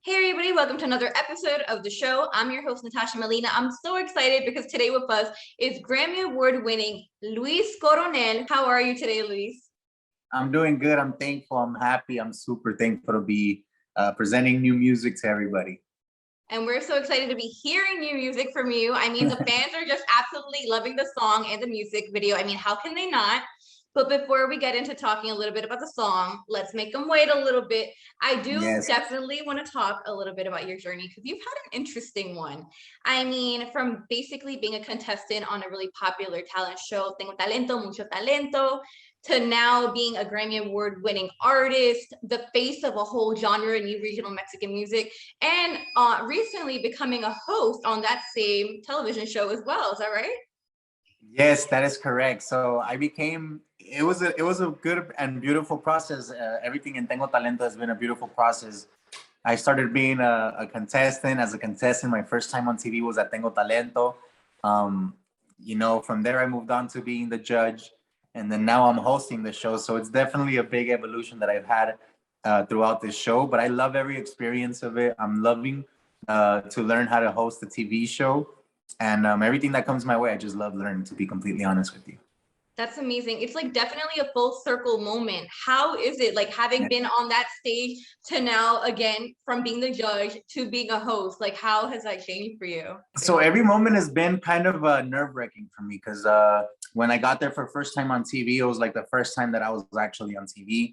Hey everybody, welcome to another episode of the show. I'm your host, Natasha Molina. I'm so excited because today with us is Grammy Award winning Luis Coronel. How are you today, Luis? I'm doing good. I'm thankful. I'm happy. I'm super thankful to be presenting new music to everybody. And we're so excited to be hearing new music from you. I mean, the fans are just absolutely loving the song and the music video. I mean, how can they not? But before we get into talking a little bit about the song, let's make them wait a little bit. I do definitely want to talk a little bit about your journey because you've had an interesting one. I mean, from basically being a contestant on a really popular talent show, Tengo Talento, Mucho Talento, to now being a Grammy Award winning artist, the face of a whole genre in new regional Mexican music, and recently becoming a host on that same television show as well. Is that right? Yes, that is correct. So I became. It was a good and beautiful process. Everything in Tengo Talento has been a beautiful process. I started being a contestant. As a contestant, my first time on TV was at Tengo Talento. Um, from there I moved on to being the judge, and then now I'm hosting the show. So it's definitely a big evolution that I've had throughout this show. But I love every experience of it. I'm loving to learn how to host a TV show, and everything that comes my way. I just love learning. To be completely honest with you. That's amazing. It's like definitely a full circle moment. How is it like having been on that stage to now again from being the judge to being a host? Like how has that changed for you? So every moment has been kind of nerve-wracking for me because when I got there for first time on TV, it was like the first time that I was actually on TV.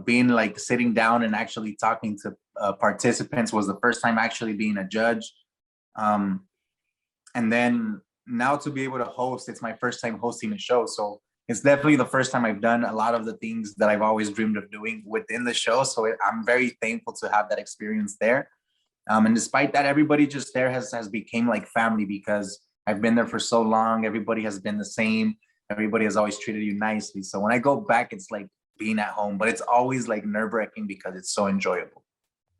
Being like sitting down and actually talking to participants was the first time actually being a judge. Um, and then now to be able to host, it's my first time hosting a show. So it's definitely the first time I've done a lot of the things that I've always dreamed of doing within the show. So I'm very thankful to have that experience there. And despite that, everybody just there has became like family because I've been there for so long. Everybody has been the same. Everybody has always treated you nicely. So when I go back, it's like being at home, but it's always like nerve-wracking because it's so enjoyable.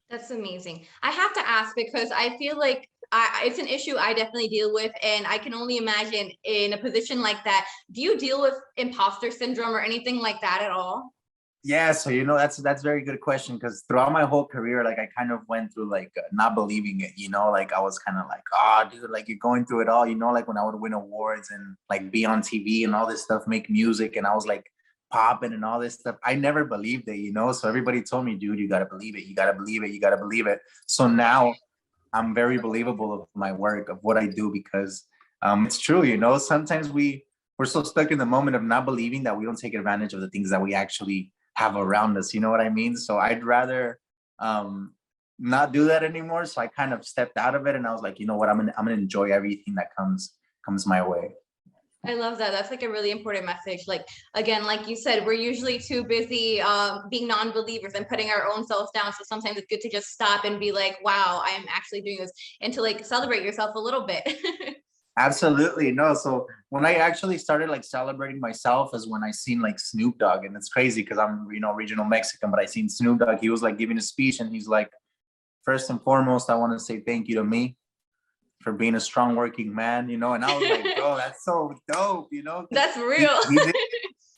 That's amazing. I have to ask because I feel like it's an issue I definitely deal with, and I can only imagine in a position like that. Do you deal with imposter syndrome or anything like that at all? Yeah, so that's a very good question because throughout my whole career, like I kind of went through like not believing it, like I was kind of like, oh, dude, like you're going through it all, like when I would win awards and like be on TV and all this stuff, make music, and I was like popping and all this stuff. I never believed it. So everybody told me, dude, you gotta believe it, you gotta believe it, you gotta believe it. So now I'm very believable of my work, of what I do, because it's true. Sometimes we're so stuck in the moment of not believing that we don't take advantage of the things that we actually have around us. You know what I mean? So I'd rather not do that anymore. So I kind of stepped out of it, and I was like, you know what? I'm gonna enjoy everything that comes my way. I love that. That's like a really important message. Like again, like you said, we're usually too busy being non-believers and putting our own selves down. So sometimes it's good to just stop and be like, wow, I'm actually doing this, and to like celebrate yourself a little bit. Absolutely. No. So when I actually started like celebrating myself is when I seen like Snoop Dogg, and it's crazy because I'm, regional Mexican, but I seen Snoop Dogg. He was like giving a speech, and he's like, first and foremost, I want to say thank you to me for being a strong working man, and I was like, bro, that's so dope, That's real.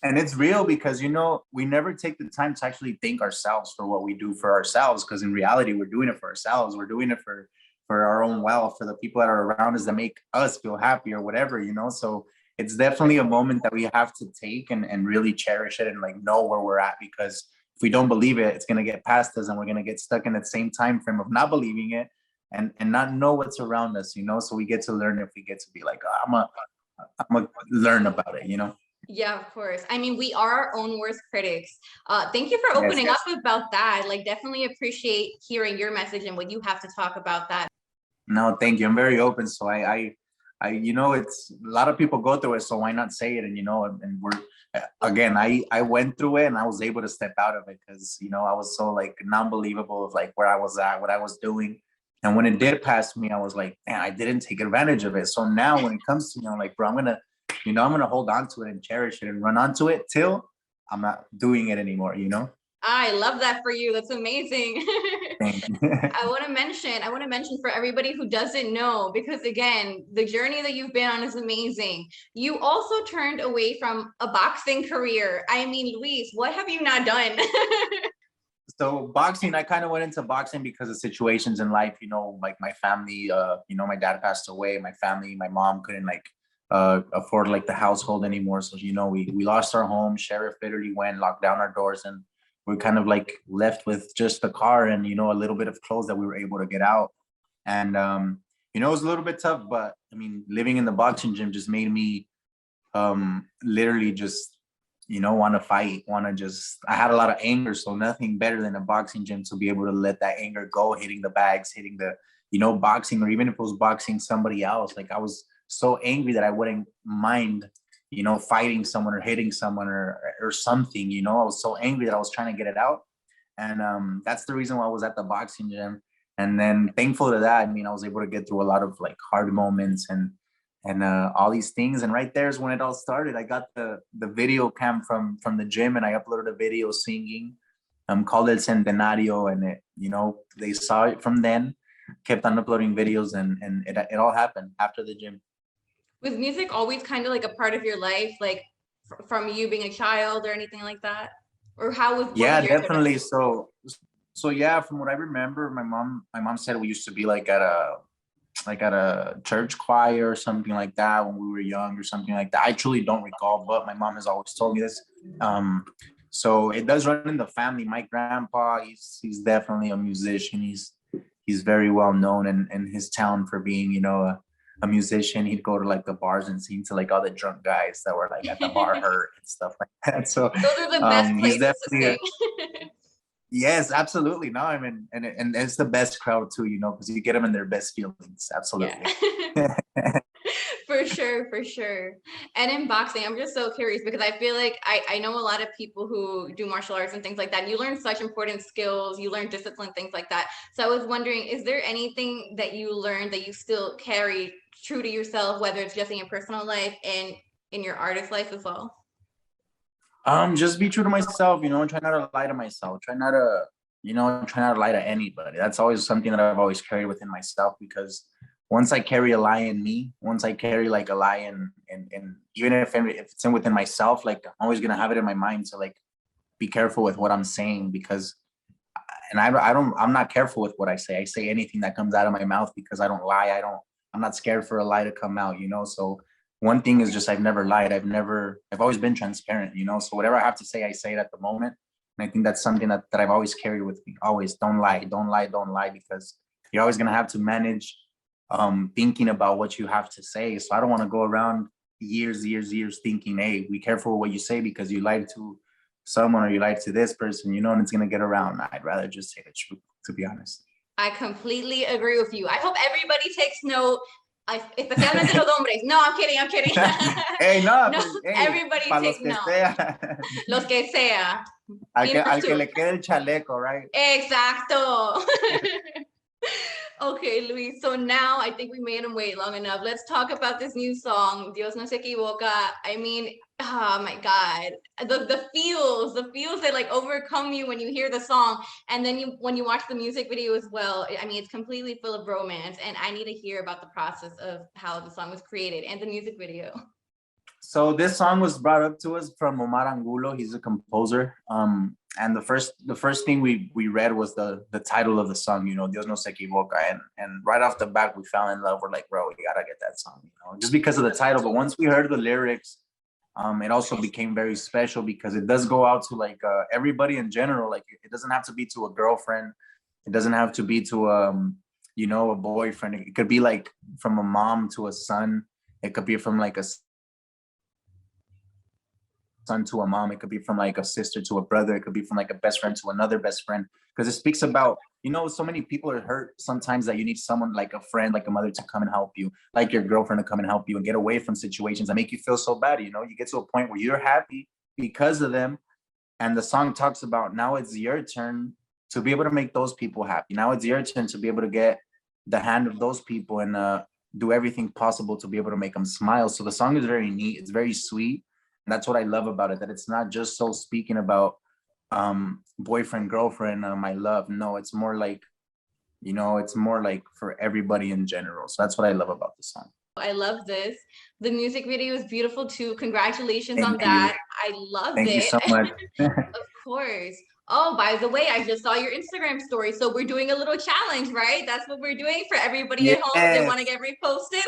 And it's real because, we never take the time to actually thank ourselves for what we do for ourselves. Because in reality, we're doing it for ourselves. We're doing it for our own wealth, for the people that are around us that make us feel happy or whatever, So it's definitely a moment that we have to take and really cherish it and like know where we're at, because if we don't believe it, it's going to get past us and we're going to get stuck in that same time frame of not believing it and not know what's around us, So we get to learn if we get to be like, oh, I'm gonna learn about it, Yeah, of course. I mean, we are our own worst critics. Thank you for opening up about that. Like, definitely appreciate hearing your message and what you have to talk about that. No, thank you. I'm very open. So it's a lot of people go through it. So why not say it? And, and we're, again, I went through it and I was able to step out of it because, I was so like non-believable of like where I was at, what I was doing. And when it did pass me, I was like, man, I didn't take advantage of it. So now when it comes to me, I'm like, bro, I'm going to hold on to it and cherish it and run onto it till I'm not doing it anymore, I love that for you. That's amazing. Thank you. I want to mention for everybody who doesn't know, because again, the journey that you've been on is amazing. You also turned away from a boxing career. I mean, Luis, what have you not done? So boxing, I kind of went into boxing because of situations in life, like my family, my dad passed away, my family, my mom couldn't like afford like the household anymore. So, we lost our home. Sheriff literally went, locked down our doors, and we're kind of like left with just the car and, a little bit of clothes that we were able to get out. And, it was a little bit tough, but I mean, living in the boxing gym just made me literally just want to fight, I had a lot of anger, so nothing better than a boxing gym to be able to let that anger go, hitting the bags, hitting the boxing, or even if it was boxing somebody else. Like I was so angry that I wouldn't mind fighting someone or hitting someone or something. I was so angry that I was trying to get it out. And that's the reason why I was at the boxing gym. And then thankful to that, I mean, I was able to get through a lot of like hard moments and all these things. And right there is when it all started. I got the video cam from the gym, and I uploaded a video singing, called El Centenario, and it, they saw it from then, kept on uploading videos, and it all happened after the gym. Was music always kind of like a part of your life, like from you being a child or anything like that? Or how was Yeah, definitely. So yeah, from what I remember, my mom said we used to be like at a church choir or something like that when we were young or something like that. I truly don't recall, but my mom has always told me this. So it does run in the family. My grandpa, he's definitely a musician. He's very well known in his town for being, a musician. He'd go to like the bars and sing to like all the drunk guys that were like at the bar hurt and stuff like that. So those are the best places to sing. Yes, absolutely. No, I mean, and it's the best crowd too, because you get them in their best feelings. Absolutely. Yeah. For sure. And in boxing, I'm just so curious because I feel like I know a lot of people who do martial arts and things like that. You learn such important skills, you learn discipline, things like that. So I was wondering, is there anything that you learned that you still carry true to yourself, whether it's just in your personal life and in your artist life as well? Just be true to myself, try not to lie to myself. Try not to lie to anybody. That's always something that I've always carried within myself, because once I carry a lie in me, once I carry like a lie in even if it's in within myself, like I'm always gonna have it in my mind to like be careful with what I'm saying, because I'm not careful with what I say. I say anything that comes out of my mouth because I don't lie. I'm not scared for a lie to come out, so one thing is just I've never lied. I've always been transparent, so whatever I have to say, I say it at the moment. And I think that's something that I've always carried with me. Always, don't lie, because you're always gonna have to manage thinking about what you have to say. So I don't want to go around years thinking, hey, be careful what you say because you lied to someone or you lied to this person, and it's gonna get around. I'd rather just say the truth, to be honest. I completely agree with you. I hope everybody takes note. Especialmente los hombres. No, I'm kidding. Hey, no, no, hey, everybody take note. Los que sea. Al que le quede el chaleco, right? Exacto. Okay, Luis. So now I think we made him wait long enough. Let's talk about this new song, Dios no se equivoca. I mean, oh my God, the feels that like overcome you when you hear the song, and then when you watch the music video as well. I mean, it's completely full of romance, and I need to hear about the process of how the song was created and the music video. So this song was brought up to us from Omar Angulo. He's a composer. And the first thing we read was the title of the song, Dios no se equivoca. And right off the bat, we fell in love. We're like, bro, you gotta get that song, just because of the title. But once we heard the lyrics, it also became very special because it does go out to like everybody in general. Like it doesn't have to be to a girlfriend. It doesn't have to be to a boyfriend. It could be like from a mom to a son. It could be from like a son to a mom. It could be from like a sister to a brother. It could be from like a best friend to another best friend, because it speaks about, so many people are hurt sometimes that you need someone like a friend, like a mother, to come and help you, like your girlfriend to come and help you and get away from situations that make you feel so bad. You get to a point where you're happy because of them, and the song talks about now it's your turn to be able to make those people happy. Now it's your turn to be able to get the hand of those people and do everything possible to be able to make them smile. So the song is very neat. It's very sweet. And that's what I love about it, that it's not just so speaking about boyfriend, girlfriend, my love. No, it's more like, it's more like for everybody in general. So that's what I love about the song. I love this. The music video is beautiful too. Congratulations on that. I loved it. Thank you so much. Of course. Oh, by the way, I just saw your Instagram story. So we're doing a little challenge, right? That's what we're doing for everybody at home. They want to get reposted.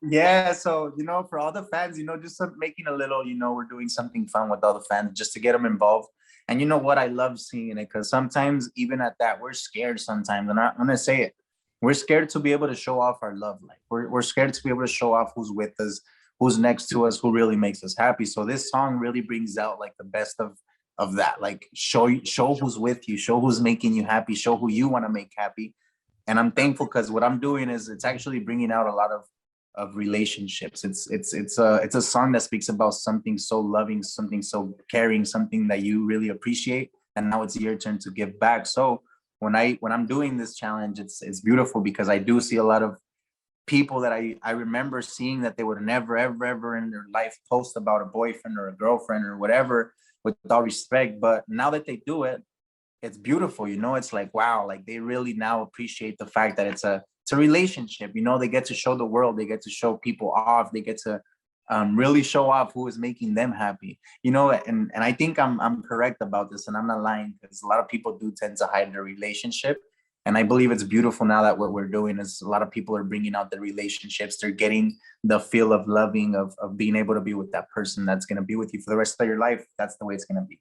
Yeah, so for all the fans, just making a little, we're doing something fun with all the fans just to get them involved. And you know what? I love seeing it because sometimes, even at that, we're scared sometimes. And I'm gonna say it, we're scared to be able to show off our love life. We're scared to be able to show off who's with us, who's next to us, who really makes us happy. So this song really brings out like the best of that. Like show who's with you, show who's making you happy, show who you want to make happy. And I'm thankful because what I'm doing is it's actually bringing out a lot of relationships. It's a song that speaks about something so loving, something so caring, something that you really appreciate, and now it's your turn to give back. So when I'm doing this challenge, it's beautiful because I do see a lot of people that I remember seeing that they would never ever in their life post about a boyfriend or a girlfriend or whatever, with all respect, but now that they do it, it's beautiful. It's like, wow, like they really now appreciate the fact that it's a relationship. They get to show the world, they get to show people off, they get to really show off who is making them happy. And I think I'm correct about this, and I'm not lying, because a lot of people do tend to hide their relationship. And I believe it's beautiful now that what we're doing is a lot of people are bringing out the relationships. They're getting the feel of loving, of being able to be with that person that's going to be with you for the rest of your life. That's the way it's going to be.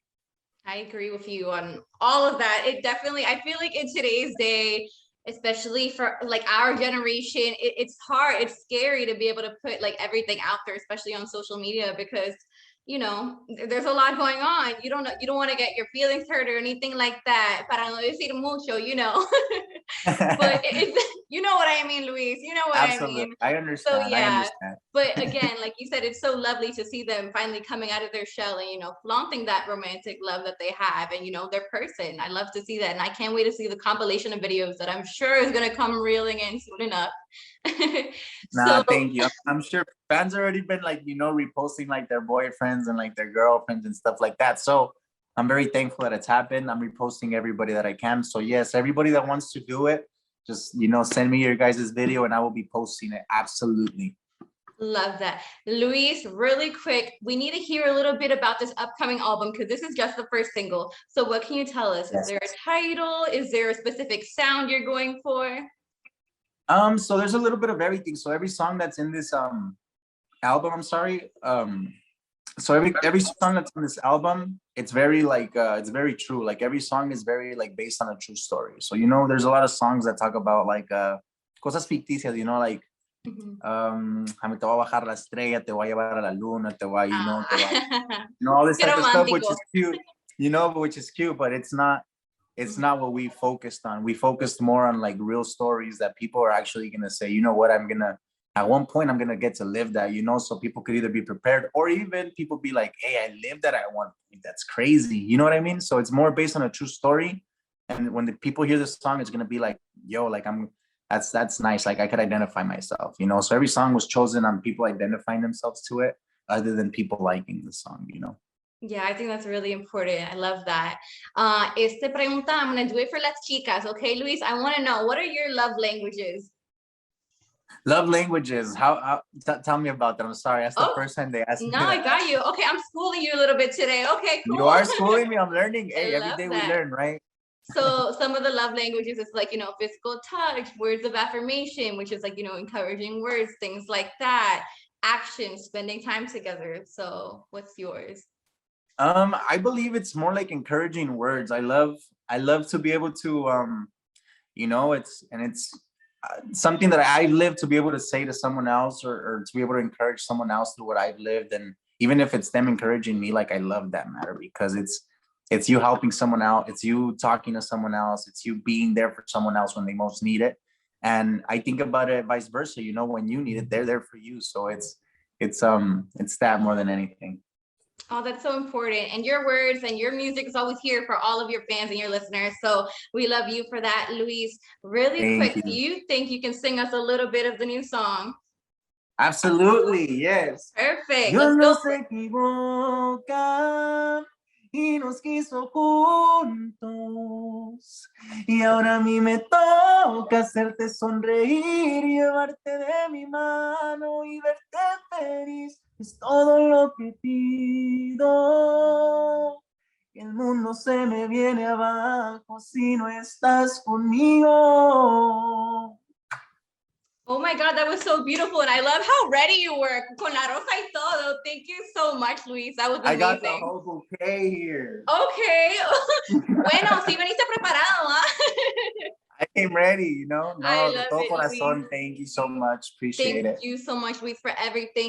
I agree with you on all of that. It definitely, I feel like in today's day, especially for like our generation, it's hard, it's scary to be able to put like everything out there, especially on social media, because there's a lot going on. You don't want to get your feelings hurt or anything like that. Para no decir mucho, but you know what I mean, Luis. You know what Absolutely. I mean. I understand. So yeah. I understand. But again, like you said, it's so lovely to see them finally coming out of their shell and flaunting that romantic love that they have, and their person. I love to see that, and I can't wait to see the compilation of videos that I'm sure is gonna come reeling in soon enough. Nah, thank you. I'm sure fans already been like, reposting like their boyfriends and like their girlfriends and stuff like that. So I'm very thankful that it's happened. I'm reposting everybody that I can. So yes, everybody that wants to do it, just, send me your guys' video and I will be posting it. Absolutely. Love that. Luis, really quick, we need to hear a little bit about this upcoming album because this is just the first single. So what can you tell us? Yes. Is there a title? Is there a specific sound you're going for? So there's a little bit of everything. So every song that's in this album, I'm sorry. So every song that's on this album, it's very like it's very true. Like every song is very like based on a true story. So there's a lot of songs that talk about like cosas ficticias, like a mí te voy a bajar la estrella, te voy a llevar a la luna, te voy, all this type of stuff, which is cute, which is cute, but it's not what we focused on. We focused more on like real stories that people are actually gonna say, you know what, at one point I'm gonna get to live that, so people could either be prepared or even people be like, hey, I lived that at one point. That's crazy. You know what I mean? So it's more based on a true story. And when the people hear this song, it's gonna be like, yo, like that's nice. Like I could identify myself, So every song was chosen on people identifying themselves to it, other than people liking the song, Yeah, I think that's really important. I love that. Pregunta, I'm gonna do it for las chicas, okay, Luis? I want to know, what are your love languages? Love languages. How tell me about that. I'm sorry. That's the first time they asked me. No, I got you. Okay, I'm schooling you a little bit today. Okay, cool. You are schooling me. I'm learning. Hey, every day we learn, right? So some of the love languages is like, physical touch, words of affirmation, which is like, encouraging words, things like that, action, spending time together. So what's yours? I believe it's more like encouraging words. I love to be able to it's something that I live to be able to say to someone else, or to be able to encourage someone else through what I've lived. And even if it's them encouraging me, like I love that matter, because it's you helping someone out. It's you talking to someone else. It's you being there for someone else when they most need it. And I think about it vice versa, when you need it, they're there for you. So it's that more than anything. Oh, that's so important. And your words and your music is always here for all of your fans and your listeners. So we love you for that, Luis. Really quick, do you think you can sing us a little bit of the new song? Absolutely, yes. Perfect. Dios nos equivoca y nos quiso juntos. Y ahora a mí me toca hacerte sonreír, llevarte de mi mano y verte feliz. Es todo lo que pido. El mundo se me viene abajo si no estás conmigo. Oh my God, that was so beautiful. And I love how ready you were. Con la rosa y todo. Thank you so much, Luis. That was amazing. I got the whole bouquet here. Okay. Bueno, sí veniste preparado, ¿ah? I came ready, you know. I No, de love todo it, corazón. Luis. Thank you so much. Appreciate it. Thank you so much, Luis, for everything.